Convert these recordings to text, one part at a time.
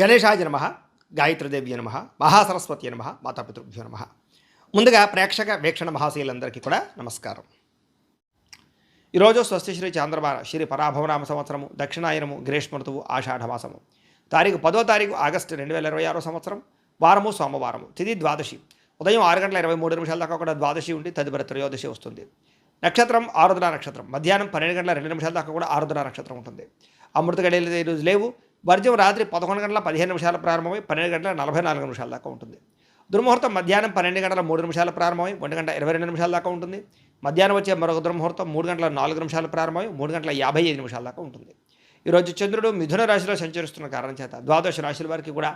గణేశాయ నమః, గాయత్రీదేవ్య నమః, మహాసరస్వతి నమః, మాతాపితృభ్యో నమః. ముందుగా ప్రేక్షక వీక్షణ మహాశీలందరికీ కూడా నమస్కారం. ఈరోజు స్వస్తి శ్రీ చాంద్రమాన శ్రీ పరాభవనామ సంవత్సరము, దక్షిణాయనము, గ్రీష్మ ఋతువు, ఆషాఢమాసము, తారీఖు 10వ తారీఖు ఆగస్టు 2026 సంవత్సరం, వారము సోమవారము, తిథి ద్వాదశి, ఉదయం 6:23 దాకా కూడా ద్వాదశి ఉండి తదుపరి త్రయోదశి వస్తుంది. నక్షత్రం ఆరుద్ర నక్షత్రం, మధ్యాహ్నం 12:02 దాకా కూడా ఆరుద్ర నక్షత్రం ఉంటుంది. అమృత గడియలు ఈరోజు లేవు. వర్జం రాత్రి 11:15 ప్రారంభమై 12:44 దాకా ఉంటుంది. దుర్ముహూర్తం మధ్యాహ్నం 12:03 ప్రారంభమై 1:22 దాకా ఉంటుంది. మధ్యాహ్నం వచ్చే మరొక దుర్ముహూర్తం 3:04 ప్రారంభమై 3:55 దాకా ఉంటుంది. ఈరోజు చంద్రుడు మిథున రాశిలో సంచరిస్తున్న కారణం చేత ద్వాదశ రాశుల వారికి కూడా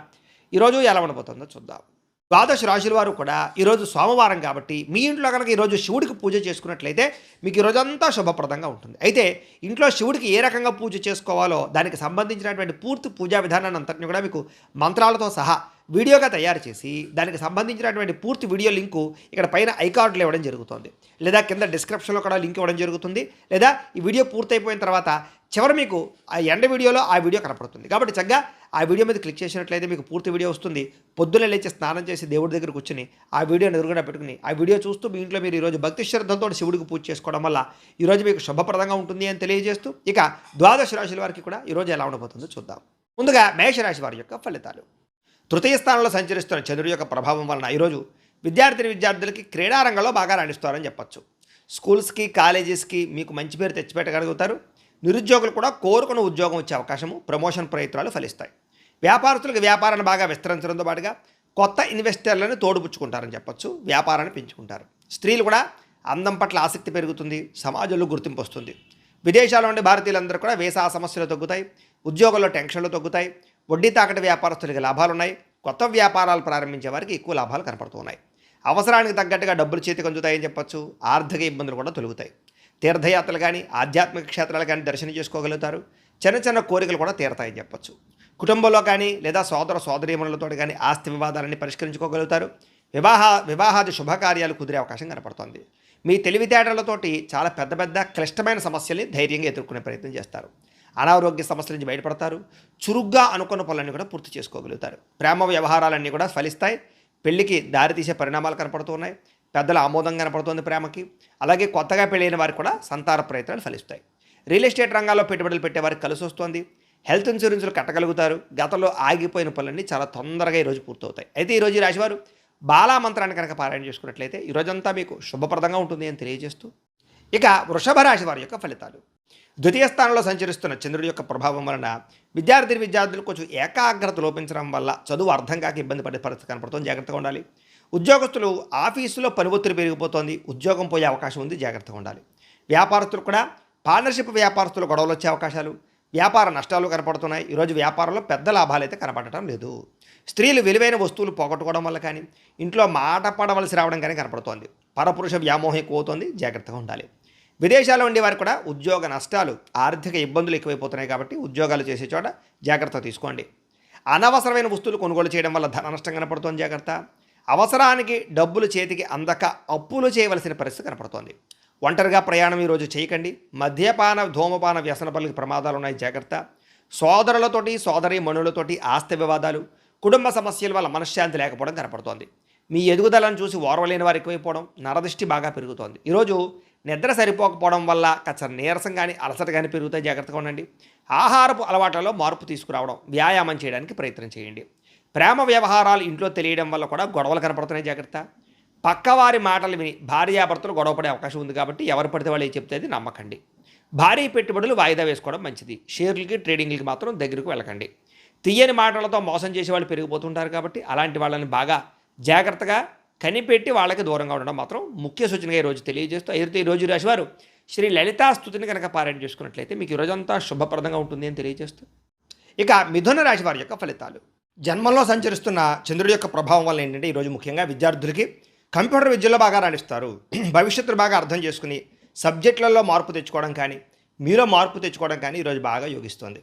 ఈరోజు ఎలా ఉండబోతుందో చూద్దాం. ద్వాదశ రాశుల వారు కూడా ఈరోజు సోమవారం కాబట్టి మీ ఇంట్లో కనుక ఈరోజు శివుడికి పూజ చేసుకున్నట్లయితే మీకు ఈరోజంతా శుభప్రదంగా ఉంటుంది. అయితే ఇంట్లో శివుడికి ఏ రకంగా పూజ చేసుకోవాలో దానికి సంబంధించినటువంటి పూర్తి పూజా విధానాన్ని అంతటిని కూడా మీకు మంత్రాలతో సహా వీడియోగా తయారు చేసి దానికి సంబంధించినటువంటి పూర్తి వీడియో లింకు ఇక్కడ పైన ఐకార్డులు ఇవ్వడం జరుగుతుంది, లేదా కింద డిస్క్రిప్షన్లో కూడా లింక్ ఇవ్వడం జరుగుతుంది, లేదా ఈ వీడియో పూర్తయిపోయిన తర్వాత చివరి మీకు ఆ ఎండ వీడియోలో ఆ వీడియో కనపడుతుంది. కాబట్టి చక్కగా ఆ వీడియో మీద క్లిక్ చేసినట్లయితే మీకు పూర్తి వీడియో వస్తుంది. పొద్దున్నే లేచి స్నానం చేసి దేవుడి దగ్గర కూర్చుని ఆ వీడియోని ఎదురుగా పెట్టుకుని ఆ వీడియో చూస్తూ మీ ఇంట్లో మీరు ఈరోజు భక్తి శ్రద్ధలతో శివుడికి పూజ చేసుకోవడం వల్ల ఈరోజు మీకు శుభప్రదంగా ఉంటుంది అని తెలియజేస్తూ ఇక ద్వాదశ రాశుల వారికి కూడా ఈరోజు ఎలా ఉండబోతుందో చూద్దాం. ముందుగా మేషరాశి వారి యొక్క ఫలితాలు. తృతీయ స్థానంలో సంచరిస్తున్న చంద్రుడి యొక్క ప్రభావం వలన ఈరోజు విద్యార్థులకి క్రీడారంగంలో బాగా రాణిస్తారని చెప్పచ్చు. స్కూల్స్కి కాలేజెస్కి మీకు మంచి పేరు తెచ్చిపెట్టగలుగుతారు. నిరుద్యోగులు కూడా కోరుకున్న ఉద్యోగం వచ్చే అవకాశము, ప్రమోషన్ ప్రయత్నాలు ఫలిస్తాయి. వ్యాపారస్తులకు వ్యాపారాన్ని బాగా విస్తరించడంతో పాటుగా కొత్త ఇన్వెస్టర్లను తోడుపుచ్చుకుంటారని చెప్పచ్చు. వ్యాపారాన్ని పెంచుకుంటారు. స్త్రీలు కూడా అందం పట్ల ఆసక్తి పెరుగుతుంది. సమాజంలో గుర్తింపు వస్తుంది. విదేశాల్లో ఉండే భారతీయులందరూ కూడా వీసా సమస్యలు తగ్గుతాయి. ఉద్యోగంలో టెన్షన్లు తగ్గుతాయి. వడ్డీ తాకటి వ్యాపారస్తులకి లాభాలున్నాయి. కొత్త వ్యాపారాలు ప్రారంభించే వారికి ఎక్కువ లాభాలు కనపడుతున్నాయి. అవసరానికి తగ్గట్టుగా డబ్బులు చేతికి అందుతాయని చెప్పచ్చు. ఆర్థిక ఇబ్బందులు కూడా తొలుగుతాయి. తీర్థయాత్రలు కానీ ఆధ్యాత్మిక క్షేత్రాలు కానీ దర్శనం చేసుకోగలుగుతారు. చిన్న చిన్న కోరికలు కూడా తీరతాయని చెప్పచ్చు. కుటుంబంలో కానీ లేదా సోదర సోదరీమణులతో కానీ ఆస్తి వివాదాలని పరిష్కరించుకోగలుగుతారు. వివాహాది శుభకార్యాలు కుదిరే అవకాశం కనపడుతోంది. మీ తెలివితేటలతోటి చాలా పెద్ద పెద్ద క్లిష్టమైన సమస్యల్ని ధైర్యంగా ఎదుర్కొనే ప్రయత్నం చేస్తారు. అనారోగ్య సమస్యల నుంచి బయటపడతారు. చురుగ్గా అనుకున్న పనులన్నీ కూడా పూర్తి చేసుకోగలుగుతారు. ప్రేమ వ్యవహారాలన్నీ కూడా ఫలిస్తాయి. పెళ్లికి దారితీసే పరిణామాలు కనపడుతున్నాయి. పెద్దల ఆమోదం కనపడుతుంది ప్రేమకి. అలాగే కొత్తగా పెళ్ళైన వారికి కూడా సంతాన ప్రయత్నాలు ఫలిస్తాయి. రియల్ ఎస్టేట్ రంగాల్లో పెట్టుబడులు పెట్టేవారికి కలిసి వస్తుంది. హెల్త్ ఇన్సూరెన్స్లు కట్టగలుగుతారు. గతంలో ఆగిపోయిన పనులన్నీ చాలా తొందరగా ఈరోజు పూర్తవుతాయి. అయితే ఈరోజు ఈ రాశివారు బాలా మంత్రాన్ని కనుక పారాయణ చేసుకున్నట్లయితే ఈరోజంతా మీకు శుభప్రదంగా ఉంటుంది అని తెలియజేస్తూ ఇక వృషభ రాశి వారి యొక్క ఫలితాలు. ద్వితీయ స్థానంలో సంచరిస్తున్న చంద్రుడి యొక్క ప్రభావం వలన విద్యార్థులు కొంచెం ఏకాగ్రత లోపించడం వల్ల చదువు అర్థం కాక ఇబ్బంది పడే పరిస్థితి కనపడుతుంది. జాగ్రత్తగా ఉండాలి. ఉద్యోగస్తులు ఆఫీసులో పని ఒత్తిడి పెరిగిపోతుంది. ఉద్యోగం పోయే అవకాశం ఉంది. జాగ్రత్తగా ఉండాలి. వ్యాపారస్తులు కూడా పార్ట్నర్షిప్ వ్యాపారస్తులు గొడవలు వచ్చే అవకాశాలు, వ్యాపార నష్టాలు కనపడుతున్నాయి. ఈరోజు వ్యాపారంలో పెద్ద లాభాలు అయితే కనపడటం లేదు. స్త్రీలు విలువైన వస్తువులు పోగొట్టుకోవడం వల్ల కానీ ఇంట్లో మాట పడవలసి రావడం కానీ కనపడుతోంది. పరపురుష వ్యామోహం ఎక్కువ అవుతుంది. జాగ్రత్తగా ఉండాలి. విదేశాల్లో ఉండేవారు కూడా ఉద్యోగ నష్టాలు, ఆర్థిక ఇబ్బందులు ఎక్కువైపోతున్నాయి కాబట్టి ఉద్యోగాలు చేసే చోట జాగ్రత్త తీసుకోండి. అనవసరమైన వస్తువులు కొనుగోలు చేయడం వల్ల ధన నష్టం కనపడుతోంది. జాగ్రత్త. అవసరానికి డబ్బులు చేతికి అందక అప్పులు చేయవలసిన పరిస్థితి కనపడుతోంది. ఒంటరిగా ప్రయాణం ఈరోజు చేయకండి. మద్యపాన ధూమపాన వ్యసన పనులకు ప్రమాదాలు ఉన్నాయి. జాగ్రత్త. సోదరులతోటి సోదరీ మణులతోటి ఆస్తి వివాదాలు, కుటుంబ సమస్యల వల్ల మనశ్శాంతి లేకపోవడం కనపడుతోంది. మీ ఎదుగుదలను చూసి ఓర్వలేని వారు ఎక్కువైపోవడం, నరదృష్టి బాగా పెరుగుతోంది. ఈరోజు నిద్ర సరిపోకపోవడం వల్ల కాస్త నీరసం కానీ అలసట కానీ పెరుగుతాయి. జాగ్రత్తగా ఉండండి. ఆహారపు అలవాట్లలో మార్పు తీసుకురావడం, వ్యాయామం చేయడానికి ప్రయత్నం చేయండి. ప్రేమ వ్యవహారాలు ఇంట్లో తెలియడం వల్ల కూడా గొడవలు కనపడుతున్నాయి. జాగ్రత్త. పక్కవారి మాటలు విని భార్యాభర్తలు గొడవపడే అవకాశం ఉంది కాబట్టి ఎవరు పడితే వాళ్ళు చెప్తే అది నమ్మకండి. భారీ పెట్టుబడులు వాయిదా వేసుకోవడం మంచిది. షేర్లకి ట్రేడింగ్లకి మాత్రం దగ్గరకు వెళ్ళకండి. తీయని మాటలతో మోసం చేసే వాళ్ళు పెరిగిపోతుంటారు కాబట్టి అలాంటి వాళ్ళని బాగా జాగ్రత్తగా కనిపెట్టి వాళ్ళకి దూరంగా ఉండడం మాత్రం ముఖ్య సూచనగా ఈరోజు తెలియజేస్తూ అయితే ఈరోజు రాశివారు శ్రీ లలితా స్తుతిని కనుక పారాయణ చేసుకున్నట్లయితే మీకు ఈరోజంతా శుభప్రదంగా ఉంటుంది అని తెలియజేస్తూ ఇక మిథున రాశి వారి యొక్క ఫలితాలు. జన్మంలో సంచరిస్తున్న చంద్రుడి యొక్క ప్రభావం వల్ల ఏంటంటే ఈరోజు ముఖ్యంగా విద్యార్థులకి కంప్యూటర్ విద్యలో బాగా రాణిస్తారు. భవిష్యత్తును బాగా అర్థం చేసుకుని సబ్జెక్టులలో మార్పు తెచ్చుకోవడం కానీ మీలో మార్పు తెచ్చుకోవడం కానీ ఈరోజు బాగా యోగిస్తుంది.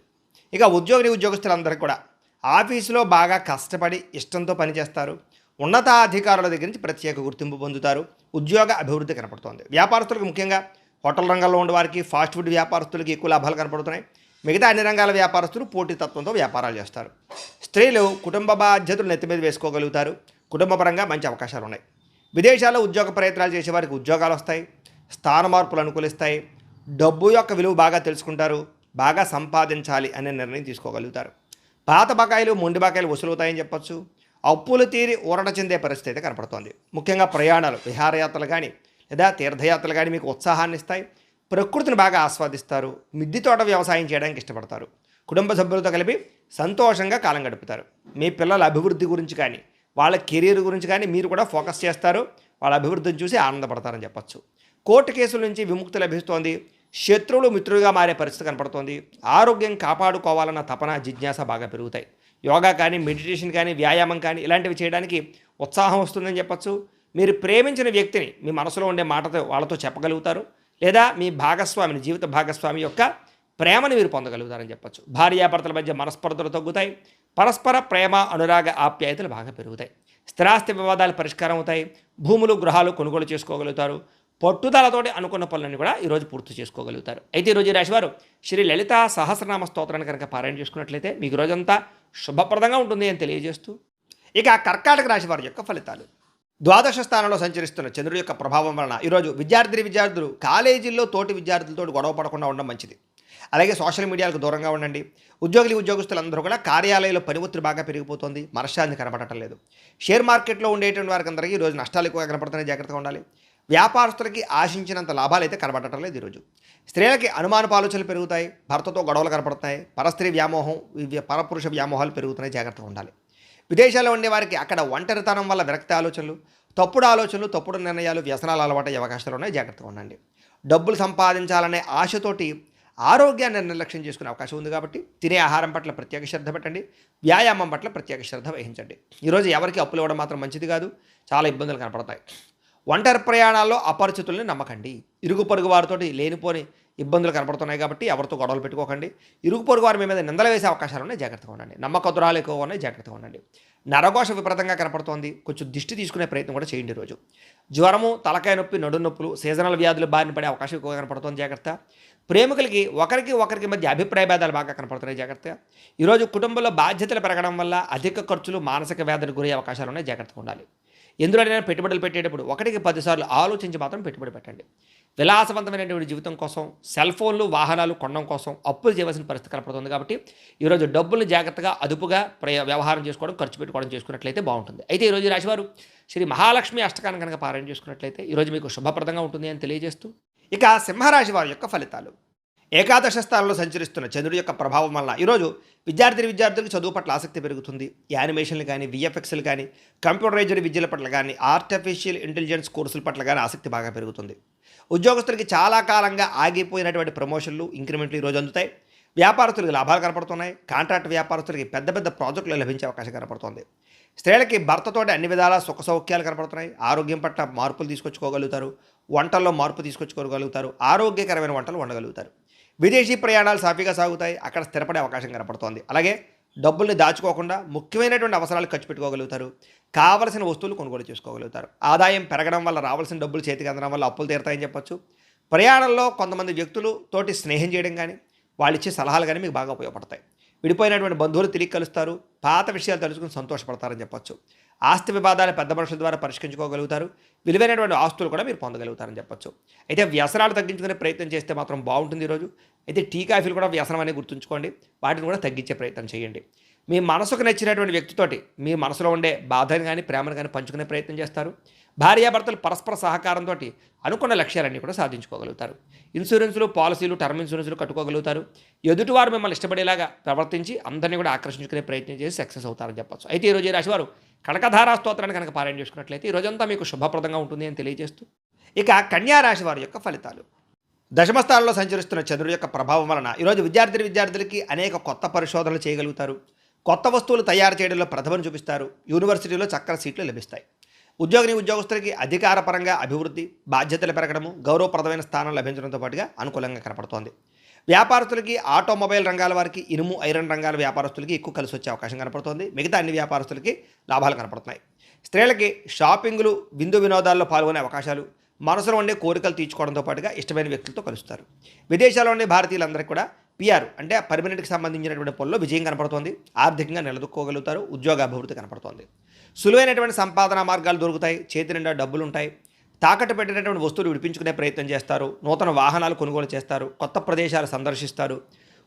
ఇక ఉద్యోగస్తులందరికీ కూడా ఆఫీసులో బాగా కష్టపడి ఇష్టంతో పనిచేస్తారు. ఉన్నతాధికారుల దగ్గర నుంచి ప్రత్యేక గుర్తింపు పొందుతారు. ఉద్యోగ అభివృద్ధి కనపడుతోంది. వ్యాపారస్తులకు ముఖ్యంగా హోటల్ రంగంలో ఉండే వారికి, ఫాస్ట్ ఫుడ్ వ్యాపారస్తులకి ఎక్కువ లాభాలు కనపడుతున్నాయి. మిగతా అన్ని రంగాల వ్యాపారస్తులు పోటీతత్వంతో వ్యాపారాలు చేస్తారు. స్త్రీలు కుటుంబ బాధ్యతలు నెత్తి మీద వేసుకోగలుగుతారు. కుటుంబపరంగా మంచి అవకాశాలు ఉన్నాయి. విదేశాల్లో ఉద్యోగ ప్రయత్నాలు చేసే వారికి ఉద్యోగాలు వస్తాయి. స్థాన మార్పులు అనుకూలిస్తాయి. డబ్బు యొక్క విలువ బాగా తెలుసుకుంటారు. బాగా సంపాదించాలి అనే నిర్ణయం తీసుకోగలుగుతారు. పాత బకాయిలు మొండి బకాయిలు వసూలవుతాయని చెప్పొచ్చు. అప్పులు తీరి ఊరట చెందే పరిస్థితి అయితే కనపడుతోంది. ముఖ్యంగా ప్రయాణాలు, విహారయాత్రలు కానీ లేదా తీర్థయాత్రలు కానీ మీకు ఉత్సాహాన్ని ఇస్తాయి. ప్రకృతిని బాగా ఆస్వాదిస్తారు. మిద్దె తోట వ్యవసాయం చేయడానికి ఇష్టపడతారు. కుటుంబ సభ్యులతో కలిపి సంతోషంగా కాలం గడుపుతారు. మీ పిల్లల అభివృద్ధి గురించి కానీ వాళ్ళ కెరీర్ గురించి కానీ మీరు కూడా ఫోకస్ చేస్తారు. వాళ్ళ అభివృద్ధిని చూసి ఆనందపడతారని చెప్పచ్చు. కోర్టు కేసుల నుంచి విముక్తి లభిస్తోంది. శత్రువులు మిత్రులుగా మారే పరిస్థితి కనపడుతోంది. ఆరోగ్యం కాపాడుకోవాలన్న తపన, జిజ్ఞాస బాగా పెరుగుతాయి. యోగా కానీ, మెడిటేషన్ కానీ, వ్యాయామం కానీ ఇలాంటివి చేయడానికి ఉత్సాహం వస్తుందని చెప్పచ్చు. మీరు ప్రేమించిన వ్యక్తిని మీ మనసులో ఉండే మాటతో వాళ్ళతో చెప్పగలుగుతారు. లేదా మీ భాగస్వామిని, జీవిత భాగస్వామి యొక్క ప్రేమను మీరు పొందగలుగుతారని చెప్పచ్చు. భార్యాభర్తల మధ్య మనస్పర్ధలు తగ్గుతాయి. పరస్పర ప్రేమ, అనురాగ, ఆప్యాయతలు బాగా పెరుగుతాయి. స్థిరాస్తి వివాదాలు పరిష్కారం అవుతాయి. భూములు, గృహాలు కొనుగోలు చేసుకోగలుగుతారు. పట్టుదలతోటి అనుకున్న పనులన్నీ కూడా ఈరోజు పూర్తి చేసుకోగలుగుతారు. అయితే ఈరోజు ఈ రాశివారు శ్రీ లలిత సహస్రనామ స్తోత్రాన్ని కనుక పారాయణ చేసుకున్నట్లయితే మీకు రోజంతా శుభప్రదంగా ఉంటుంది అని తెలియజేస్తూ, ఇక కర్కాటక రాశి వారి యొక్క ఫలితాలు. ద్వాదశ స్థానంలో సంచరిస్తున్న చంద్రుడి యొక్క ప్రభావం వలన ఈరోజు విద్యార్థులు కాలేజీల్లో తోటి విద్యార్థులతో గొడవ పడకుండా ఉండడం మంచిది. అలాగే సోషల్ మీడియాలకు దూరంగా ఉండండి. ఉద్యోగస్తులందరూ కూడా కార్యాలయంలో పని ఒత్తిడి బాగా పెరిగిపోతుంది. మనశ్శాంతి కనపడటం లేదు. షేర్ మార్కెట్లో ఉండేటువంటి వారికి అందరికీ ఈరోజు నష్టాలు ఎక్కువగా కనపడుతున్నాయి. జాగ్రత్తగా ఉండాలి. వ్యాపారస్తులకి ఆశించినంత లాభాలు అయితే కనబడటం లేదు ఈరోజు. స్త్రీలకి అనుమానపు ఆలోచనలు పెరుగుతాయి. భర్తతో గొడవలు కనపడుతున్నాయి. పరస్త్రీ వ్యామోహం, పరపురుష వ్యామోహాలు పెరుగుతున్నాయి. జాగ్రత్తగా ఉండాలి. విదేశాల్లో ఉండే వారికి అక్కడ ఒంటరితనం వల్ల విరక్తి ఆలోచనలు, తప్పుడు నిర్ణయాలు, వ్యసనాలు అలవాటయ్యే అవకాశాలు ఉన్నాయి. జాగ్రత్తగా ఉండండి. డబ్బులు సంపాదించాలనే ఆశతోటి ఆరోగ్యాన్ని నిర్లక్ష్యం చేసుకునే అవకాశం ఉంది. కాబట్టి తినే ఆహారం పట్ల ప్రత్యేక శ్రద్ధ పెట్టండి. వ్యాయామం పట్ల ప్రత్యేక శ్రద్ధ వహించండి. ఈరోజు ఎవరికి అప్పులు ఇవ్వడం మాత్రం మంచిది కాదు. చాలా ఇబ్బందులు కనపడతాయి. ఒంటరి ప్రయాణాల్లో అపరిచితుల్ని నమ్మకండి. ఇరుగు పొరుగు వారితోటి లేనిపోని ఇబ్బందులు కనపడుతున్నాయి. కాబట్టి ఎవరితో గొడవలు పెట్టుకోకండి. ఇరుగు పొరుగు వారి మీద నిందలు వేసే అవకాశాలు ఉన్నాయి. జాగ్రత్తగా ఉండండి. నమ్మకద్రోహాలు ఎక్కువ ఉన్నాయి. జాగ్రత్తగా ఉండండి. నరఘోష విపరీతంగా కనపడుతోంది. కొంచెం దిష్టి తీసుకునే ప్రయత్నం కూడా చేయండి. రోజు జ్వరము, తలకాయ నొప్పి, నడుము నొప్పులు, సీజనల్ వ్యాధులు బారిన పడే అవకాశం ఎక్కువ కనపడుతుంది. జాగ్రత్త. ప్రేమికులకి ఒకరికి మధ్య అభిప్రాయ భేదాలు బాగా కనపడుతున్నాయి. జాగ్రత్త. ఈరోజు కుటుంబంలో బాధ్యతలు పెరగడం వల్ల అధిక ఖర్చులు, మానసిక వ్యాధులకు గురయ్యే అవకాశాలు ఉన్నాయి. జాగ్రత్తగా ఉండాలి. ఎందులోనైనా పెట్టుబడులు పెట్టేటప్పుడు 1కి 10 సార్లు ఆలోచించి మాత్రం పెట్టుబడి పెట్టండి. విలాసవంతమైనటువంటి జీవితం కోసం, సెల్ ఫోన్లు, వాహనాలు కొనడం కోసం అప్పులు చేయవలసిన పరిస్థితి కనపడుతుంది. కాబట్టి ఈరోజు డబ్బులు జాగ్రత్తగా అదుపుగా వ్యవహారం చేసుకోవడం, ఖర్చు పెట్టుకోవడం చేసుకున్నట్లయితే బాగుంటుంది. అయితే ఈరోజు రాశివారు శ్రీ మహాలక్ష్మి అష్టకాన్ని కనుక పారాయణ చేసుకున్నట్లయితే ఈరోజు మీకు శుభప్రదంగా ఉంటుంది అని తెలియజేస్తూ, ఇక సింహరాశి వారి యొక్క ఫలితాలు. ఏకాదశ స్థానంలో సంచరిస్తున్న చంద్రుడి యొక్క ప్రభావం వలన ఈరోజు విద్యార్థులకు చదువు పట్ల ఆసక్తి పెరుగుతుంది. యానిమేషన్లు కానీ, విఎఫ్ఎక్స్లు కానీ, కంప్యూటరైజ్డ్ విద్యల పట్ల కానీ, ఆర్టిఫిషియల్ ఇంటెలిజెన్స్ కోర్సుల పట్ల కానీ ఆసక్తి బాగా పెరుగుతుంది. ఉద్యోగస్తులకి చాలా కాలంగా ఆగిపోయినటువంటి ప్రమోషన్లు, ఇంక్రిమెంట్లు ఈరోజు అందుతాయి. వ్యాపారస్తులకు లాభాలు కనపడుతున్నాయి. కాంట్రాక్ట్ వ్యాపారస్తులకి పెద్ద ప్రాజెక్టులు లభించే అవకాశం కనపడుతుంది. స్త్రీలకి భర్తతోటి అన్ని విధాల సుఖ సౌఖ్యాలు కనపడుతున్నాయి. ఆరోగ్యం పట్ల మార్పులు తీసుకొచ్చుకోగలుగుతారు. వంటల్లో మార్పు తీసుకొచ్చుకోగలుగుతారు. ఆరోగ్యకరమైన వంటలు వండగలుగుతారు. విదేశీ ప్రయాణాలు సాఫీగా సాగుతాయి. అక్కడ స్థిరపడే అవకాశం కనపడుతోంది. అలాగే డబ్బుల్ని దాచుకోకుండా ముఖ్యమైనటువంటి అవసరాలు ఖర్చు పెట్టుకోగలుగుతారు. కావలసిన వస్తువులు కొనుగోలు చేసుకోగలుగుతారు. ఆదాయం పెరగడం వల్ల, రావాల్సిన డబ్బులు చేతికి అందడం వల్ల అప్పులు తీరుతాయని చెప్పొచ్చు. ప్రయాణంలో కొంతమంది వ్యక్తులు తోటి స్నేహం చేయడం కానీ, వాళ్ళు ఇచ్చే సలహాలు కానీ మీకు బాగా ఉపయోగపడతాయి. విడిపోయినటువంటి బంధువులు తిరిగి కలుస్తారు. పాత విషయాలు తెలుసుకుని సంతోషపడతారని చెప్పొచ్చు. ఆస్తి వివాదాలు పెద్ద మనుషుల ద్వారా పరిష్కరించుకోగలుగుతారు. విలువైనటువంటి ఆస్తులు కూడా మీరు పొందగలుగుతారని చెప్పొచ్చు. అయితే వ్యసనాలు తగ్గించుకునే ప్రయత్నం చేస్తే మాత్రం బాగుంటుంది ఈరోజు. అయితే టీ, కాఫీలు కూడా వ్యసనం అనేది గుర్తుంచుకోండి. వాటిని కూడా తగ్గించే ప్రయత్నం చేయండి. మీ మనసుకు నచ్చినటువంటి వ్యక్తితోటి మీ మనసులో ఉండే బాధను కానీ, ప్రేమను కానీ పంచుకునే ప్రయత్నం చేస్తారు. భార్యాభర్తలు పరస్పర సహకారంతో అనుకున్న లక్ష్యాలన్నీ కూడా సాధించుకోగలుగుతారు. ఇన్సూరెన్సులు, పాలసీలు, టర్మ్ ఇన్సూరెన్సులు కట్టుకోగలుగుతారు. ఎదుటివారు మిమ్మల్ని ఇష్టపడేలాగా ప్రవర్తించి అందరినీ కూడా ఆకర్షించుకునే ప్రయత్నం చేసి సక్సెస్ అవుతారని చెప్పచ్చు. అయితే ఈరోజు ఈ రాశివారు కనకధారా స్తోత్రాన్ని కనుక పారాయణ చేసుకున్నట్లయితే ఈ రోజంతా మీకు శుభప్రదంగా ఉంటుంది అని తెలియజేస్తూ, ఇక కన్యా రాశి వారి యొక్క ఫలితాలు. దశమస్థానంలో సంచరిస్తున్న చంద్రుడి యొక్క ప్రభావం వలన ఈరోజు విద్యార్థులకి అనేక కొత్త పరిశోధనలు చేయగలుగుతారు. కొత్త వస్తువులు తయారు చేయడంలో ప్రతిభను చూపిస్తారు. యూనివర్సిటీలో చక్కని సీట్లు లభిస్తాయి. ఉద్యోగస్తులకి అధికారపరంగా అభివృద్ధి, బాధ్యతలు పెరగడము, గౌరవప్రదమైన స్థానం లభించడంతో పాటుగా అనుకూలంగా కనపడుతోంది. వ్యాపారస్తులకి, ఆటోమొబైల్ రంగాల వారికి, ఇనుము, ఐరన్ రంగాల వ్యాపారస్తులకి ఎక్కువ కలిసి వచ్చే అవకాశం కనపడుతోంది. మిగతా అన్ని వ్యాపారస్తులకి లాభాలు కనపడుతున్నాయి. స్త్రీలకి షాపింగ్లు, విందు వినోదాల్లో పాల్గొనే అవకాశాలు, మనసులో ఉండే కోరికలు తీర్చుకోవడంతో పాటుగా ఇష్టమైన వ్యక్తులతో కలుస్తారు. విదేశాల్లో ఉండే భారతీయులందరికీ కూడా పిఆర్ అంటే పర్మనెంట్కి సంబంధించినటువంటి పనుల్లో విజయం కనపడుతోంది. ఆర్థికంగా నిలదొక్కోగలుగుతారు. ఉద్యోగ అభివృద్ధి కనపడుతోంది. సులువైనటువంటి సంపాదన మార్గాలు దొరుకుతాయి. చేతి నిండా డబ్బులుంటాయి. తాకట్టు పెట్టినటువంటి వస్తువులు విడిపించుకునే ప్రయత్నం చేస్తారు. నూతన వాహనాలు కొనుగోలు చేస్తారు. కొత్త ప్రదేశాలు సందర్శిస్తారు.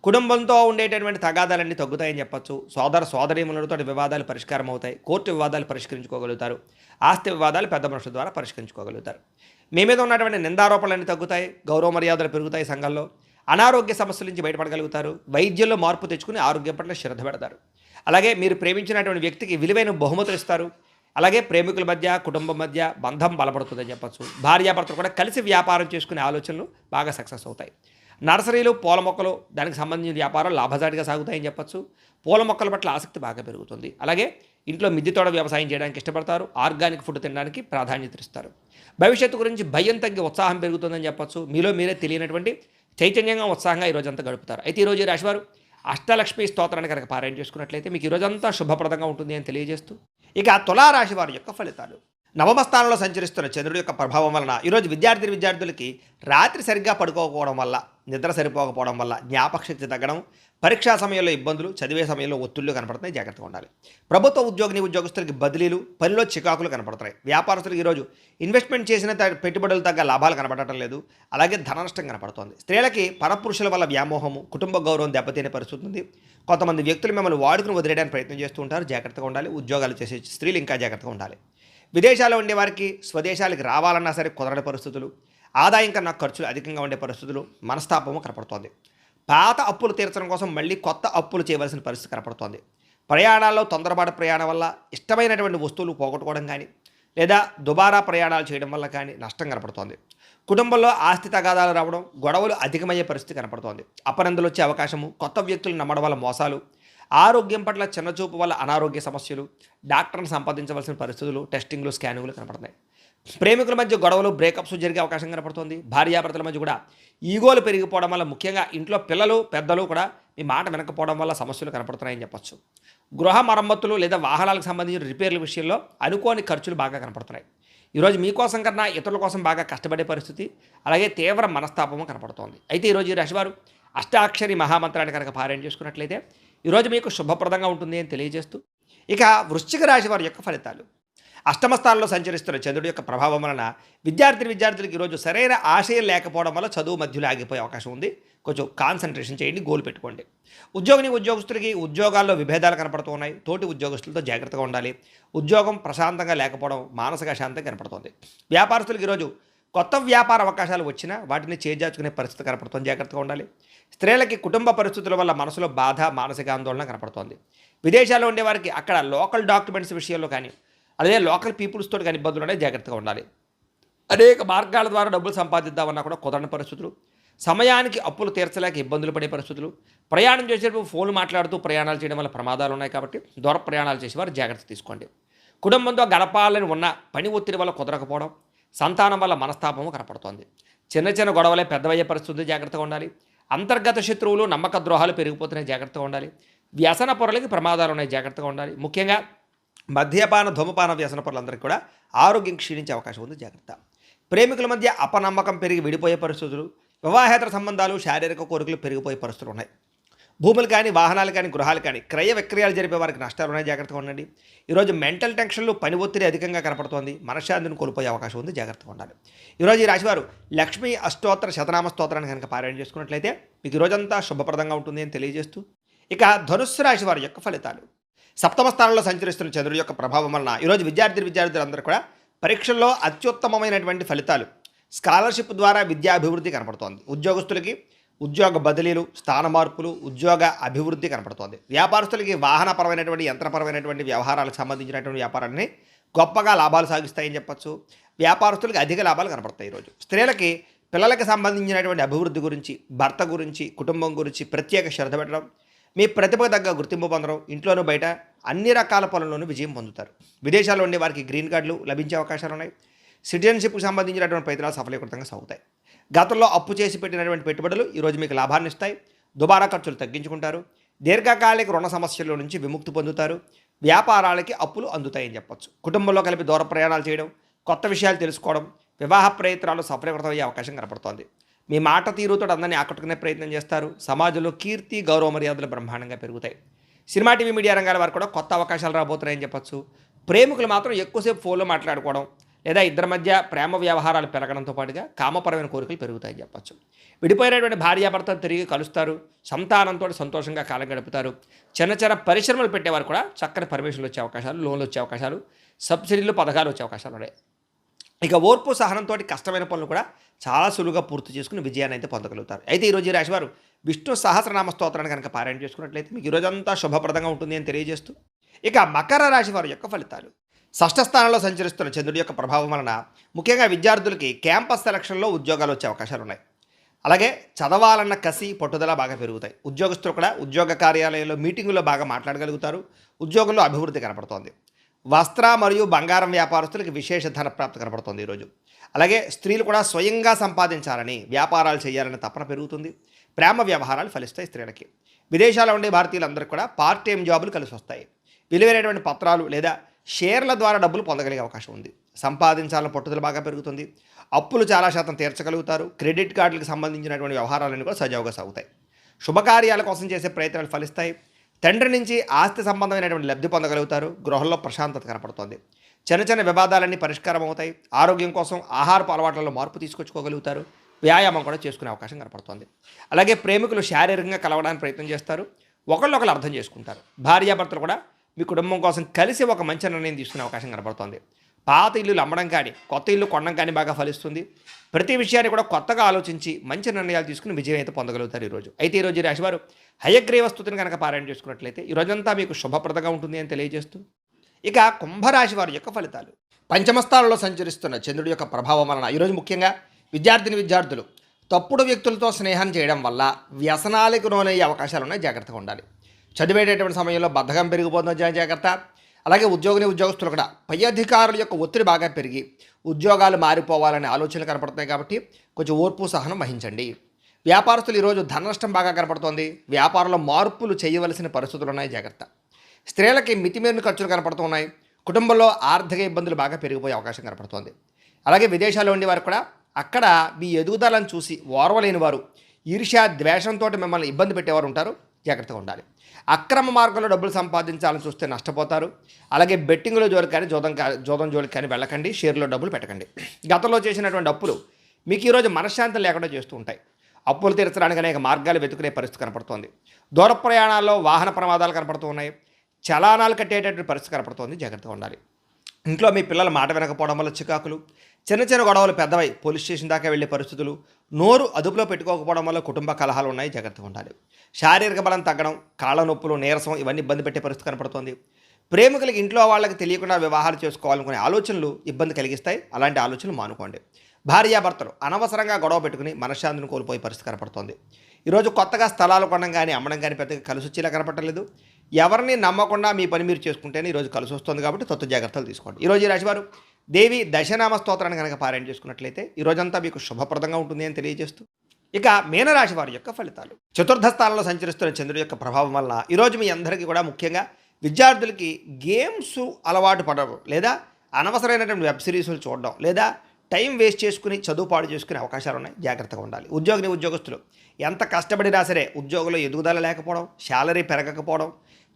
కుటుంబంతో ఉండేటటువంటి తగాదాలన్నీ తగ్గుతాయని చెప్పొచ్చు. సోదర సోదరీమణులతో వివాదాలు పరిష్కారం అవుతాయి. కోర్టు వివాదాలు పరిష్కరించుకోగలుగుతారు. ఆస్తి వివాదాలు పెద్ద మనుషుల ద్వారా పరిష్కరించుకోగలుగుతారు. మీ మీద ఉన్నటువంటి నిందారోపణలన్నీ తగ్గుతాయి. గౌరవ మర్యాదలు పెరుగుతాయి. సంఘంలో అనారోగ్య సమస్యల నుంచి బయటపడగలుగుతారు. వైద్యంలో మార్పు తెచ్చుకుని ఆరోగ్యం పట్ల శ్రద్ధ పెడతారు. అలాగే మీరు ప్రేమించినటువంటి వ్యక్తికి విలువైన బహుమతులు ఇస్తారు. అలాగే ప్రేమికుల మధ్య కుటుంబం మధ్య బంధం బలపడుతుందని చెప్పచ్చు. భార్యాభర్తలు కూడా కలిసి వ్యాపారం చేసుకునే ఆలోచనలు బాగా సక్సెస్ అవుతాయి. నర్సరీలు, పూల మొక్కలు దానికి సంబంధించిన వ్యాపారం లాభసాటిగా సాగుతాయని చెప్పచ్చు. పూల మొక్కల పట్ల ఆసక్తి బాగా పెరుగుతుంది. అలాగే ఇంట్లో మిద్దె తోట వ్యవసాయం చేయడానికి ఇష్టపడతారు. ఆర్గానిక్ ఫుడ్ తినడానికి ప్రాధాన్యత ఇస్తారు. భవిష్యత్తు గురించి భయం తగ్గి ఉత్సాహం పెరుగుతుందని చెప్పచ్చు. మీలో మీరే తెలియనటువంటి చైతన్యంగా ఉత్సాహంగా ఈ రోజంతా గడుపుతారు. అయితే ఈరోజు ఈ రాశివారు అష్టలక్ష్మి స్తోత్రాన్ని కనుక పారాయణ చేసుకున్నట్లయితే మీకు ఈ రోజంతా శుభప్రదంగా ఉంటుంది అని తెలియజేస్తూ, ఇక తులారాశి వారి యొక్క ఫలితాలు. నవమ స్థానంలో సంచరిస్తున్న చంద్రుడి యొక్క ప్రభావం వలన ఈరోజు విద్యార్థులకి రాత్రి సరిగ్గా పడుకోకపోవడం వల్ల, నిద్ర సరిపోకపోవడం వల్ల జ్ఞాపకశక్తి తగ్గడం, పరీక్షా సమయంలో ఇబ్బందులు, చదివే సమయంలో ఒత్తిళ్లు కనపడుతున్నాయి. జాగ్రత్తగా ఉండాలి. ప్రభుత్వ ఉద్యోగులకి బదిలీలు, పనిలో చికాకులు కనపడుతున్నాయి. వ్యాపారస్తులకు ఈరోజు ఇన్వెస్ట్మెంట్ చేసిన పెట్టుబడులు తగ్గ లాభాలు కనపడటం లేదు. అలాగే ధన నష్టం కనపడుతోంది. స్త్రీలకి పరపురుషుల వల్ల వ్యామోహము, కుటుంబ గౌరవం దెబ్బతినే పరిస్థితి ఉంది. కొంతమంది వ్యక్తులు మిమ్మల్ని వాడుకుని వదిలేయడానికి ప్రయత్నం చేస్తూ ఉంటారు. జాగ్రత్తగా ఉండాలి. ఉద్యోగాలు చేసే స్త్రీలు ఇంకా జాగ్రత్తగా ఉండాలి. విదేశాల్లో ఉండే వారికి స్వదేశాలకు రావాలన్నా సరే కుదరని పరిస్థితులు, ఆదాయం కన్నా ఖర్చులు అధికంగా ఉండే పరిస్థితులు, మనస్తాపము కనపడుతోంది. పాత అప్పులు తీర్చడం కోసం మళ్ళీ కొత్త అప్పులు చేయవలసిన పరిస్థితి కనపడుతోంది. ప్రయాణాల్లో తొందరపాటు ప్రయాణం వల్ల ఇష్టమైనటువంటి వస్తువులు పోగొట్టుకోవడం కానీ, లేదా దుబారా ప్రయాణాలు చేయడం వల్ల కానీ నష్టం కనపడుతోంది. కుటుంబంలో ఆస్తి తగాదాలు రావడం, గొడవలు అధికమయ్యే పరిస్థితి కనపడుతోంది. అపనందులు వచ్చే అవకాశము, కొత్త వ్యక్తులు నమ్మడం వల్ల మోసాలు, ఆరోగ్యం పట్ల చిన్నచూపు వల్ల అనారోగ్య సమస్యలు, డాక్టర్ని సంపాదించవలసిన పరిస్థితులు, టెస్టింగ్లు, స్కానింగ్లు కనపడుతున్నాయి. ప్రేమికుల మధ్య గొడవలు, బ్రేకప్స్ జరిగే అవకాశం కనపడుతుంది. భార్యాభర్తల మధ్య కూడా ఈగోలు పెరిగిపోవడం వల్ల, ముఖ్యంగా ఇంట్లో పిల్లలు పెద్దలు కూడా మీ మాట వినకపోవడం వల్ల సమస్యలు కనపడుతున్నాయని చెప్పొచ్చు. గృహ మరమ్మతులు లేదా వాహనాలకు సంబంధించిన రిపేర్ల విషయంలో అనుకోని ఖర్చులు బాగా కనపడుతున్నాయి. ఈరోజు మీకోసం కన్నా ఇతరుల కోసం బాగా కష్టపడే పరిస్థితి, అలాగే తీవ్ర మనస్తాపము కనపడుతోంది. అయితే ఈరోజు ఈ రాశివారు అష్టాక్షరి మహామంత్రాన్ని కనుక పారాయణ చేసుకున్నట్లయితే ఈరోజు మీకు శుభప్రదంగా ఉంటుంది అని తెలియజేస్తూ, ఇక వృశ్చిక రాశి వారి యొక్క ఫలితాలు. అష్టమ స్థానంలో సంచరిస్తున్న చంద్రుడి యొక్క ప్రభావం వలన విద్యార్థులకు ఈరోజు సరైన ఆశయం లేకపోవడం వల్ల చదువు మధ్యలో ఆగిపోయే అవకాశం ఉంది. కొంచెం కాన్సన్ట్రేషన్ చేయండి, గోల్ పెట్టుకోండి. ఉద్యోగస్తులకి ఉద్యోగాల్లో విభేదాలు కనపడుతూ ఉన్నాయి. తోటి ఉద్యోగస్తులతో జాగ్రత్తగా ఉండాలి. ఉద్యోగం ప్రశాంతంగా లేకపోవడం, మానసిక అశాంతి కనపడుతుంది. వ్యాపారస్తులకు ఈరోజు కొత్త వ్యాపార అవకాశాలు వచ్చినా వాటిని చేజార్చుకునే పరిస్థితి కనపడుతుంది. జాగ్రత్తగా ఉండాలి. స్త్రీలకి కుటుంబ పరిస్థితుల వల్ల మనసులో బాధ, మానసిక ఆందోళన కనపడుతోంది. విదేశాల్లో ఉండేవారికి అక్కడ లోకల్ డాక్యుమెంట్స్ విషయంలో కానీ, అదే లోకల్ పీపుల్స్ తోటి కానీ ఇబ్బందులు ఉన్నాయి. జాగ్రత్తగా ఉండాలి. అనేక మార్గాల ద్వారా డబ్బులు సంపాదిద్దామన్నా కూడా కుదరని పరిస్థితులు, సమయానికి అప్పులు తీర్చలేక ఇబ్బందులు పడే పరిస్థితులు, ప్రయాణం చేసేటప్పుడు ఫోన్లు మాట్లాడుతూ ప్రయాణాలు చేయడం వల్ల ప్రమాదాలు ఉన్నాయి. కాబట్టి దూర ప్రయాణాలు చేసేవారు జాగ్రత్త తీసుకోండి. కుటుంబంతో గడపాలని ఉన్న పని ఒత్తిడి వల్ల కుదరకపోవడం, సంతానం వల్ల మనస్తాపము కనపడుతోంది. చిన్న చిన్న గొడవలే పెద్దవయ్యే పరిస్థితి. జాగ్రత్తగా ఉండాలి. అంతర్గత శత్రువులు, నమ్మక ద్రోహాలు పెరిగిపోతున్నాయి. జాగ్రత్తగా ఉండాలి. వ్యసన పొరలకి ప్రమాదాలు ఉన్నాయి. జాగ్రత్తగా ఉండాలి. ముఖ్యంగా మద్యపాన, ధూమపాన వ్యసన పొరలందరికీ కూడా ఆరోగ్యం క్షీణించే అవకాశం ఉంది. జాగ్రత్త. ప్రేమికుల మధ్య అపనమ్మకం పెరిగి విడిపోయే పరిస్థితులు, వివాహేతర సంబంధాలు, శారీరక కోరికలు పెరిగిపోయే పరిస్థితులు ఉన్నాయి. భూములు కానీ, వాహనాలు కానీ, గృహాలు కానీ క్రయ విక్రయాలు జరిపే వారికి నష్టాలు ఉన్నాయి. జాగ్రత్తగా ఉండండి. ఈరోజు మెంటల్ టెన్షన్లు, పని ఒత్తిడి అధికంగా కనపడుతోంది. మనశ్శాంతిని కోల్పోయే అవకాశం ఉంది. జాగ్రత్తగా ఉండాలి. ఈరోజు ఈ రాశివారు లక్ష్మీ అష్టోత్తర శతనామ స్తోత్రాన్ని కనుక పారాయణ చేసుకున్నట్లయితే మీకు ఈరోజంతా శుభప్రదంగా ఉంటుంది అని తెలియజేస్తూ, ఇక ధనుస్సు రాశి వారి యొక్క ఫలితాలు. సప్తమ స్థానంలో సంచరిస్తున్న చంద్రుడి యొక్క ప్రభావం వలన ఈరోజు విద్యార్థులందరూ కూడా పరీక్షల్లో అత్యుత్తమమైనటువంటి ఫలితాలు, స్కాలర్షిప్ ద్వారా విద్యాభివృద్ధి కనపడుతోంది. ఉద్యోగస్తులకి ఉద్యోగ బదిలీలు, స్థాన మార్పులు, ఉద్యోగ అభివృద్ధి కనపడుతోంది. వ్యాపారస్తులకి వాహనపరమైనటువంటి, యంత్రపరమైనటువంటి వ్యవహారాలకు సంబంధించినటువంటి వ్యాపారాన్ని గొప్పగా లాభాలు సాగిస్తాయని చెప్పచ్చు. వ్యాపారస్తులకి అధిక లాభాలు కనపడతాయి. ఈరోజు స్త్రీలకి పిల్లలకు సంబంధించినటువంటి అభివృద్ధి గురించి, భర్త గురించి, కుటుంబం గురించి ప్రత్యేక శ్రద్ధ పెట్టడం, మీ ప్రతిభకు తగ్గ గుర్తింపు పొందడం, ఇంట్లోనూ బయట అన్ని రకాల పనుల్లోనూ విజయం పొందుతారు. విదేశాల్లో ఉండే వారికి గ్రీన్ కార్డులు లభించే అవకాశాలు ఉన్నాయి. సిటిజన్షిప్కి సంబంధించినటువంటి ప్రయత్నాలు సఫలీకృతంగా సాగుతాయి. గతంలో అప్పు చేసి పెట్టినటువంటి పెట్టుబడులు ఈరోజు మీకు లాభాన్ని ఇస్తాయి. దుబారా ఖర్చులు తగ్గించుకుంటారు. దీర్ఘకాలిక రుణ సమస్యల నుంచి విముక్తి పొందుతారు. వ్యాపారాలకి అప్పులు అందుతాయని చెప్పొచ్చు. కుటుంబంలో కలిపి దూర ప్రయాణాలు చేయడం, కొత్త విషయాలు తెలుసుకోవడం, వివాహ ప్రయత్నాలు సఫలీకృతమయ్యే అవకాశం కనపడుతోంది. మీ మాట తీరుతో అందరినీ ఆకట్టుకునే ప్రయత్నం చేస్తారు. సమాజంలో కీర్తి, గౌరవ మర్యాదలు బ్రహ్మాండంగా పెరుగుతాయి. సినిమా, టీవీ, మీడియా రంగాల వారు కూడా కొత్త అవకాశాలు రాబోతున్నాయని చెప్పొచ్చు. ప్రేమికులు మాత్రం ఎక్కువసేపు ఫోన్లో మాట్లాడుకోవడం లేదా ఇద్దరి మధ్య ప్రేమ వ్యవహారాలు పెరగడంతో పాటుగా కామపరమైన కోరికలు పెరుగుతాయని చెప్పొచ్చు. విడిపోయినటువంటి భార్యాభర్తలు తిరిగి కలుస్తారు. సంతానంతో సంతోషంగా కాలం గడుపుతారు. చిన్న చిన్న పరిశ్రమలు పెట్టేవారు కూడా చక్కని పర్మిషన్లు వచ్చే అవకాశాలు, లోన్లు వచ్చే అవకాశాలు, సబ్సిడీలు, పథకాలు వచ్చే అవకాశాలు ఉన్నాయి. ఇక ఓర్పు సహనంతో కష్టమైన పనులు కూడా చాలా సులువుగా పూర్తి చేసుకుని విజయాన్ని అయితే పొందగలుగుతారు. అయితే ఈరోజు ఈ రాశివారు విష్ణు సహస్రనామ స్తోత్రాన్ని కనుక పారాయణ చేసుకున్నట్లయితే మీకు ఈరోజంతా శుభప్రదంగా ఉంటుంది అని తెలియజేస్తూ, ఇక మకర రాశి వారి యొక్క ఫలితాలు. షష్ఠ స్థానంలో సంచరిస్తున్న చంద్రుడి యొక్క ప్రభావం వలన ముఖ్యంగా విద్యార్థులకి క్యాంపస్ సెలక్షన్లో ఉద్యోగాలు వచ్చే అవకాశాలు ఉన్నాయి. అలాగే చదవాలన్న కసి, పట్టుదల బాగా పెరుగుతాయి. ఉద్యోగస్తులు కూడా ఉద్యోగ కార్యాలయంలో మీటింగుల్లో బాగా మాట్లాడగలుగుతారు. ఉద్యోగంలో అభివృద్ధి కనపడుతోంది. వస్త్ర మరియు బంగారం వ్యాపారస్తులకి విశేష ధన ప్రాప్తి కనపడుతుంది ఈరోజు. అలాగే స్త్రీలు కూడా స్వయంగా సంపాదించాలని, వ్యాపారాలు చేయాలని తపన పెరుగుతుంది. ప్రేమ వ్యవహారాలు ఫలిస్తాయి స్త్రీలకి. విదేశాల్లో ఉండే భారతీయులందరికీ కూడా పార్ట్ టైం జాబులు కలిసి వస్తాయి. విలువైనటువంటి పత్రాలు లేదా షేర్ల ద్వారా డబ్బులు పొందగలిగే అవకాశం ఉంది. సంపాదించాలని పట్టుదల బాగా పెరుగుతుంది. అప్పులు చాలా శాతం తీర్చగలుగుతారు. క్రెడిట్ కార్డులకు సంబంధించినటువంటి వ్యవహారాలన్నీ కూడా సజావుగా సాగుతాయి. శుభకార్యాల కోసం చేసే ప్రయత్నాలు ఫలిస్తాయి. తండ్రి నుంచి ఆస్తి సంబంధమైనటువంటి లబ్ధి పొందగలుగుతారు. గృహంలో ప్రశాంతత కనపడుతోంది. చిన్న చిన్న వివాదాలన్నీ పరిష్కారం అవుతాయి. ఆరోగ్యం కోసం ఆహారపు అలవాట్లలో మార్పు తీసుకొచ్చుకోగలుగుతారు. వ్యాయామం కూడా చేసుకునే అవకాశం కనపడుతోంది. అలాగే ప్రేమికులు శారీరకంగా కలవడానికి ప్రయత్నం చేస్తారు. ఒకళ్ళొకరు అర్థం చేసుకుంటారు. భార్యాభర్తలు కూడా మీ కుటుంబం కోసం కలిసి ఒక మంచి నిర్ణయం తీసుకునే అవకాశం కనపడుతోంది. పాత ఇల్లులు అమ్మడం కానీ, కొత్త ఇల్లు కొనడం కానీ బాగా ఫలిస్తుంది. ప్రతి విషయాన్ని కూడా కొత్తగా ఆలోచించి మంచి నిర్ణయాలు తీసుకుని విజయం అయితే పొందగలుగుతారు ఈరోజు. అయితే ఈరోజు ఈ రాశివారు హయగ్రీవ స్తుతిని కనుక పారాయణ చేసుకున్నట్లయితే ఈరోజంతా మీకు శుభప్రదంగా ఉంటుంది అని తెలియజేస్తూ, ఇక కుంభరాశి వారి యొక్క ఫలితాలు. పంచమస్థానంలో సంచరిస్తున్న చంద్రుడి యొక్క ప్రభావం వలన ఈరోజు ముఖ్యంగా విద్యార్థులు తప్పుడు వ్యక్తులతో స్నేహం చేయడం వల్ల వ్యసనాలకు లోనయ్యే అవకాశాలు ఉన్నాయి. జాగ్రత్తగా ఉండాలి. చదివేటటువంటి సమయంలో బద్ధకం పెరిగిపోతున్న జాగ్రత్త. అలాగే ఉద్యోగస్తులు కూడా పై అధికారుల యొక్క ఒత్తిడి బాగా పెరిగి ఉద్యోగాలు మారిపోవాలనే ఆలోచనలు కనపడుతున్నాయి. కాబట్టి కొంచెం ఓర్పు సహనం వహించండి. వ్యాపారస్తులు ఈరోజు ధన నష్టం బాగా కనపడుతోంది. వ్యాపారంలో మార్పులు చేయవలసిన పరిస్థితులు ఉన్నాయి. జాగ్రత్త. స్త్రీలకి మితిమీరిన ఖర్చులు కనపడుతున్నాయి. కుటుంబంలో ఆర్థిక ఇబ్బందులు బాగా పెరిగిపోయే అవకాశం కనపడుతోంది. అలాగే విదేశాల్లో ఉండేవారు కూడా అక్కడ మీ ఎదుగుదలను చూసి ఓర్వలేని వారు, ఈర్ష్య ద్వేషంతో మిమ్మల్ని ఇబ్బంది పెట్టేవారు ఉంటారు. జాగ్రత్తగా ఉండాలి. అక్రమ మార్గంలో డబ్బులు సంపాదించాలని చూస్తే నష్టపోతారు. అలాగే బెట్టింగ్లో జోలికి కానీ జోదం జోలికి కానీ వెళ్ళకండి. షేర్లో డబ్బులు పెట్టకండి. గతంలో చేసినటువంటి అప్పులు మీకు ఈరోజు మనశ్శాంతి లేకుండా చేస్తూ ఉంటాయి. అప్పులు తీర్చడానికి అనేక మార్గాలు వెతుకునే పరిస్థితి కనపడుతోంది. దూర ప్రయాణాల్లో వాహన ప్రమాదాలు కనపడుతూ ఉన్నాయి. చలానాలు కట్టేటటువంటి పరిస్థితి కనపడుతోంది. జాగ్రత్తగా ఉండాలి. ఇంట్లో మీ పిల్లల మాట వినకపోవడం వల్ల చికాకులు, చిన్న గొడవలు పెద్దవై పోలీస్ స్టేషన్ దాకా వెళ్ళే పరిస్థితులు, నోరు అదుపులో పెట్టుకోకపోవడం వల్ల కుటుంబ కలహాలు ఉన్నాయి. జాగ్రత్తగా ఉండాలి. శారీరక బలం తగ్గడం, కాళ్ళ నొప్పులు, నీరసం ఇవన్నీ ఇబ్బంది పెట్టే పరిస్థితి కనపడుతోంది. ప్రేమికులకి ఇంట్లో వాళ్ళకి తెలియకుండా వివాహాలు చేసుకోవాలనుకునే ఆలోచనలు ఇబ్బంది కలిగిస్తాయి. అలాంటి ఆలోచనలు మానుకోండి. భార్యాభర్తలు అనవసరంగా గొడవ పెట్టుకుని మనశ్శాంతిని కోల్పోయే పరిస్థితి కనపడుతోంది. ఈరోజు కొత్తగా స్థలాలు కొనడం కానీ అమ్మడం కానీ పెద్దగా కలిసి వచ్చేలా కనపడలేదు. ఎవరిని నమ్మకుండా మీ పని మీరు చేసుకుంటేనే ఈరోజు కలిసి వస్తుంది. కాబట్టి తొత్తు జాగ్రత్తలు తీసుకోండి. ఈరోజు ఈ రాశివారు దేవి దశనామ స్తోత్రాన్ని కనుక పారాయణ చేసుకున్నట్లయితే ఈరోజంతా మీకు శుభప్రదంగా ఉంటుంది అని తెలియజేస్తూ, ఇక మీనరాశి వారి యొక్క ఫలితాలు. చతుర్థ స్థానంలో సంచరిస్తున్న చంద్రుడి యొక్క ప్రభావం వల్ల ఈరోజు మీ అందరికీ కూడా ముఖ్యంగా విద్యార్థులకి గేమ్స్ అలవాటు పడడం లేదా అనవసరమైనటువంటి వెబ్ సిరీస్లు చూడడం లేదా టైం వేస్ట్ చేసుకుని చదువు పాడు చేసుకునే అవకాశాలు ఉన్నాయి. జాగ్రత్తగా ఉండాలి. ఉద్యోగస్తులు ఎంత కష్టపడినా సరే ఉద్యోగంలో ఎదుగుదల లేకపోవడం, శాలరీ పెరగకపోవడం,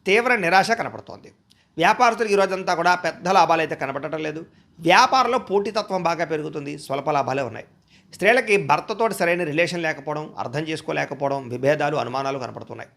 తీవ్ర నిరాశ కనపడుతోంది. వ్యాపారస్తులకు ఈరోజంతా కూడా పెద్ద లాభాలు అయితే కనపడటం లేదు. వ్యాపారంలో పోటీతత్వం బాగా పెరుగుతుంది. స్వల్ప లాభాలే ఉన్నాయి. స్త్రీలకి భర్తతో సరైన రిలేషన్ లేకపోవడం, అర్థం చేసుకోలేకపోవడం, విభేదాలు, అనుమానాలు కనపడుతున్నాయి.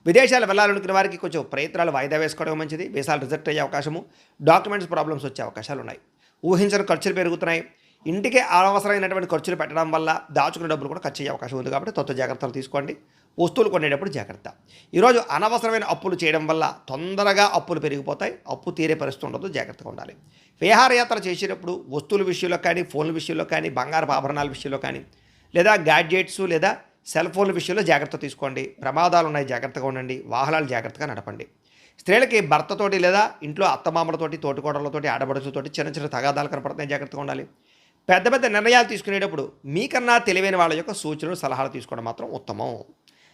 విదేశాలు వెళ్ళాలనుకునే వారికి కొంచెం ప్రయత్నాలు వాయిదా వేసుకోవడం మంచిది. వీసాలు రిజెక్ట్ అయ్యే అవకాశము, డాక్యుమెంట్స్ ప్రాబ్లమ్స్ వచ్చే అవకాశాలు ఉన్నాయి. ఊహించిన ఖర్చులు పెరుగుతున్నాయి. ఇంటికి అనవసరమైనటువంటి ఖర్చులు పెట్టడం వల్ల దాచుకునే డబ్బులు కూడా ఖర్చు అయ్యే అవకాశం ఉంది. కాబట్టి తొత్తు జాగ్రత్తలు తీసుకోండి. వస్తువులు కొనేటప్పుడు జాగ్రత్త. ఈరోజు అనవసరమైన అప్పులు చేయడం వల్ల తొందరగా అప్పులు పెరిగిపోతాయి. అప్పు తీరే పరిస్థితి ఉండదు. జాగ్రత్తగా ఉండాలి. విహారయాత్ర చేసేటప్పుడు వస్తువుల విషయంలో కానీ, ఫోన్ల విషయంలో కానీ, బంగారపు ఆభరణాల విషయంలో కానీ, లేదా గ్యాడ్జెట్స్ లేదా సెల్ ఫోన్ల విషయంలో జాగ్రత్త తీసుకోండి. ప్రమాదాలు ఉన్నాయి. జాగ్రత్తగా ఉండండి. వాహనాలు జాగ్రత్తగా నడపండి. స్త్రీలకి భర్తతోటి లేదా ఇంట్లో అత్తమామలతోటి, తోటికోడలతోటి, ఆడబడుచుతోటి చిన్న తగాదాలు కనపడుతున్నాయి. జాగ్రత్తగా ఉండాలి. పెద్ద నిర్ణయాలు తీసుకునేటప్పుడు మీకన్నా తెలివైన వాళ్ళ యొక్క సూచనలు, సలహాలు తీసుకోవడం మాత్రం ఉత్తమం.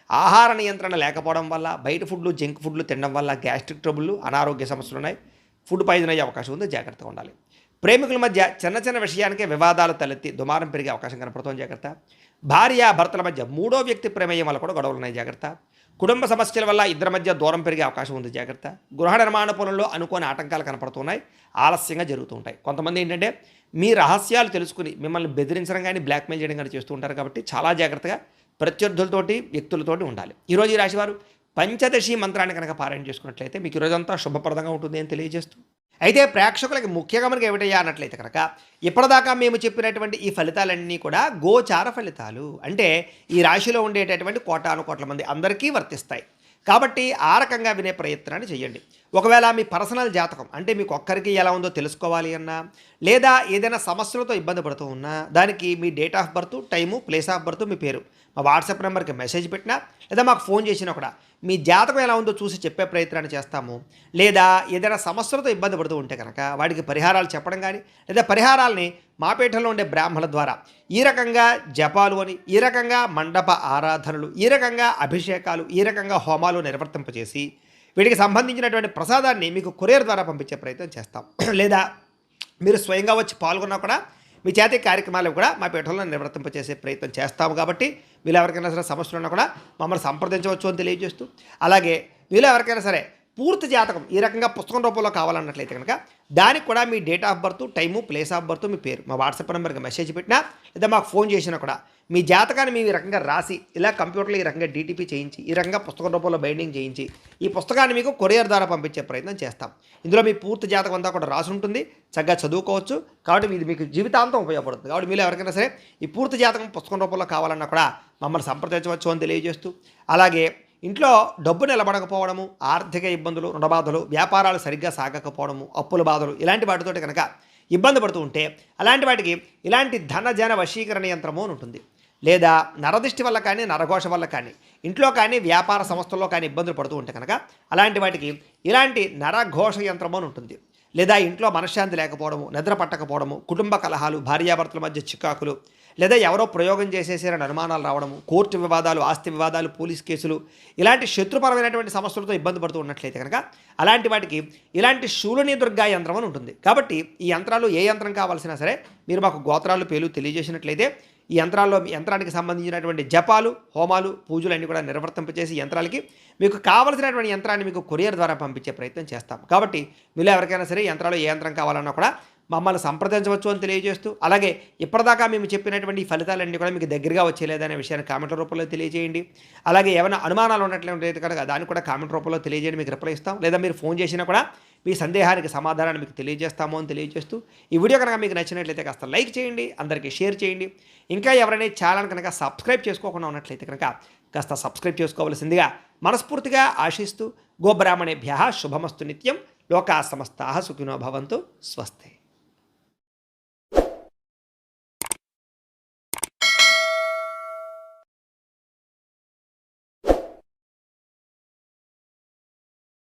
ఆహార నియంత్రణ లేకపోవడం వల్ల, బయట ఫుడ్లు, జంక్ ఫుడ్లు తినడం వల్ల గ్యాస్ట్రిక్ ట్రబుల్, అనారోగ్య సమస్యలు ఉన్నాయి. ఫుడ్ పాయిజన్ అయ్యే అవకాశం ఉంది. జాగ్రత్తగా ఉండాలి. ప్రేమికుల మధ్య చిన్న విషయానికే వివాదాలు తలెత్తి దుమారం పెరిగే అవకాశం కనపడుతుంది. జాగ్రత్త. భార్య భర్తల మధ్య మూడో వ్యక్తి ప్రమేయం వల్ల కూడా గొడవలు ఉన్నాయి, జాగ్రత్త. కుటుంబ సమస్యల వల్ల ఇద్దరి మధ్య దూరం పెరిగే అవకాశం ఉంది, జాగ్రత్త. గృహ నిర్మాణ పనుల్లో అనుకోని ఆటంకాలు కనపడుతున్నాయి, ఆలస్యంగా జరుగుతూ ఉంటాయి. కొంతమంది ఏంటంటే మీ రహస్యాలు తెలుసుకుని మిమ్మల్ని బెదిరించడం కానీ బ్లాక్మెయిల్ చేయడం కానీ చేస్తూ ఉంటారు, కాబట్టి చాలా జాగ్రత్తగా ప్రత్యర్థులతోటి వ్యక్తులతోటి ఉండాలి. ఈరోజు ఈ రాశివారు పంచదశి మంత్రాన్ని కనుక పారాయణ చేసుకున్నట్లయితే మీకు ఈరోజంతా శుభప్రదంగా ఉంటుంది అని తెలియజేస్తూ, అయితే ప్రేక్షకులకి ముఖ్యంగా మనకి ఏమిటయ్యా అన్నట్లయితే కనుక ఇప్పటిదాకా మేము చెప్పినటువంటి ఈ ఫలితాలన్నీ కూడా గోచార ఫలితాలు, అంటే ఈ రాశిలో ఉండేటటువంటి కోటాను కోట్ల మంది అందరికీ వర్తిస్తాయి. కాబట్టి ఆ రకంగా వినే ప్రయత్నాన్ని చేయండి. ఒకవేళ మీ పర్సనల్ జాతకం అంటే మీకు ఒక్కరికి ఎలా ఉందో తెలుసుకోవాలి అన్నా, లేదా ఏదైనా సమస్యలతో ఇబ్బంది పడుతూ ఉన్నా, దానికి మీ date of birth, time, place of birth, మీ పేరు మా వాట్సాప్ నెంబర్కి మెసేజ్ పెట్టినా, లేదా మాకు ఫోన్ చేసినా కూడా మీ జాతకం ఎలా ఉందో చూసి చెప్పే ప్రయత్నాన్ని చేస్తాము. లేదా ఏదైనా సమస్యలతో ఇబ్బంది పడుతూ ఉంటే కనుక వాటికి పరిహారాలు చెప్పడం కానీ, లేదా పరిహారాలని మా పీఠంలో ఉండే బ్రాహ్మణుల ద్వారా ఈ రకంగా జపాలు అని, ఈ రకంగా మండప ఆరాధనలు, ఈ రకంగా అభిషేకాలు, ఈ రకంగా హోమాలు నిర్వర్తింపచేసి వీటికి సంబంధించినటువంటి ప్రసాదాన్ని మీకు కొరియర్ ద్వారా పంపించే ప్రయత్నం చేస్తాం. లేదా మీరు స్వయంగా వచ్చి పాల్గొన్నా కూడా మీ చేతి కార్యక్రమాలు కూడా మా పీఠంలో నిర్వర్తింపచేసే ప్రయత్నం చేస్తాము. కాబట్టి మీరు ఎవరికైనా సరే సమస్యలు ఉన్నా కూడా మమ్మల్ని సంప్రదించవచ్చు అని తెలియజేస్తూ, అలాగే మీరు ఎవరికైనా సరే పూర్తి జాతకం ఈ రకంగా పుస్తకం రూపంలో కావాలన్నట్లయితే కనుక దానికి కూడా మీ date of birth, time, place of birth, మీ పేరు మా వాట్సాప్ నెంబర్కి మెసేజ్ పెట్టినా, లేదా మాకు ఫోన్ చేసినా కూడా మీ జాతకాన్ని మేము ఈ రకంగా రాసి ఇలా కంప్యూటర్లో ఈ రకంగా డీటీపీ చేయించి ఈ రకంగా పుస్తకం రూపంలో బైండింగ్ చేయించి ఈ పుస్తకాన్ని మీకు కొరియర్ ద్వారా పంపించే ప్రయత్నం చేస్తాం. ఇందులో మీ పూర్తి జాతకం అంతా కూడా రాసి ఉంటుంది, చక్కగా చదువుకోవచ్చు. కాబట్టి ఇది మీకు జీవితాంతం ఉపయోగపడుతుంది. కాబట్టి మీరు ఎవరికైనా సరే ఈ పూర్తి జాతకం పుస్తకం రూపంలో కావాలన్నా కూడా మమ్మల్ని సంప్రదించవచ్చు అని తెలియజేస్తూ, అలాగే ఇంట్లో డబ్బు నిలబడకపోవడము, ఆర్థిక ఇబ్బందులు, రుణబాధలు, వ్యాపారాలు సరిగ్గా సాగకపోవడము, అప్పుల బాధలు ఇలాంటి వాటితోటి కనుక ఇబ్బంది పడుతూ ఉంటే అలాంటి వాటికి ఇలాంటి ధనజన వశీకరణ యంత్రము అని ఉంటుంది. లేదా నరదిష్టి వల్ల కానీ, నరఘోష వల్ల కానీ, ఇంట్లో కానీ వ్యాపార సంస్థల్లో కానీ ఇబ్బందులు పడుతూ ఉంటే కనుక అలాంటి వాటికి ఇలాంటి నరఘోష యంత్రము అని ఉంటుంది. లేదా ఇంట్లో మనశ్శాంతి లేకపోవడము, నిద్ర పట్టకపోవడము, కుటుంబ కలహాలు, భార్యాభర్తల మధ్య చికాకులు, లేదా ఎవరో ప్రయోగం చేసేసారని అనుమానాలు రావడము, కోర్టు వివాదాలు, ఆస్తి వివాదాలు, పోలీస్ కేసులు ఇలాంటి శత్రుపరమైనటువంటి సమస్యలతో ఇబ్బంది పడుతూ ఉన్నట్లయితే కనుక అలాంటి వాటికి ఇలాంటి శూలిని దుర్గా యంత్రం అని ఉంటుంది. కాబట్టి ఈ యంత్రాలు ఏ యంత్రం కావాల్సినా సరే మీరు మాకు గోత్రాలు, పేర్లు తెలియజేసినట్లయితే ఈ యంత్రానికి సంబంధించినటువంటి జపాలు, హోమాలు, పూజలు అన్నీ కూడా నిర్వర్తింపచేసి యంత్రాలకి మీకు కావలసినటువంటి యంత్రాన్ని మీకు కొరియర్ ద్వారా పంపించే ప్రయత్నం చేస్తాం. కాబట్టి మీరు ఎవరికైనా సరే యంత్రాలు ఏ యంత్రం కావాలన్నా కూడా మమ్మల్ని సంప్రదించవచ్చు అని తెలియజేస్తూ, అలాగే ఇప్పటిదాకా మేము చెప్పినటువంటి ఈ ఫలితాలన్నీ కూడా మీకు దగ్గరగా వచ్చేలేదనే విషయాన్ని కామెంట్ల రూపంలో తెలియజేయండి. అలాగే ఏమైనా అనుమానాలు ఉన్నట్లయితే కనుక దాన్ని కూడా కామెంట్ రూపంలో తెలియజేయండి, మీకు రిప్లై ఇస్తాం. లేదా మీరు ఫోన్ చేసినా కూడా మీ సందేహానికి సమాధానాన్ని మీకు తెలియజేస్తాము అని తెలియజేస్తూ, ఈ వీడియో కనుక మీకు నచ్చినట్లయితే కాస్త లైక్ చేయండి, అందరికీ షేర్ చేయండి. ఇంకా ఎవరైనా ఛానల్ కనుక సబ్స్క్రైబ్ చేసుకోకుండా ఉన్నట్లయితే కనుక కాస్త సబ్స్క్రైబ్ చేసుకోవాల్సిందిగా మనస్ఫూర్తిగా ఆశిస్తూ, గోబ్రాహ్మణేభ్యః శుభమస్తు నిత్యం, లోకా సమస్తాః సుఖినో భవంతు, స్వస్తి.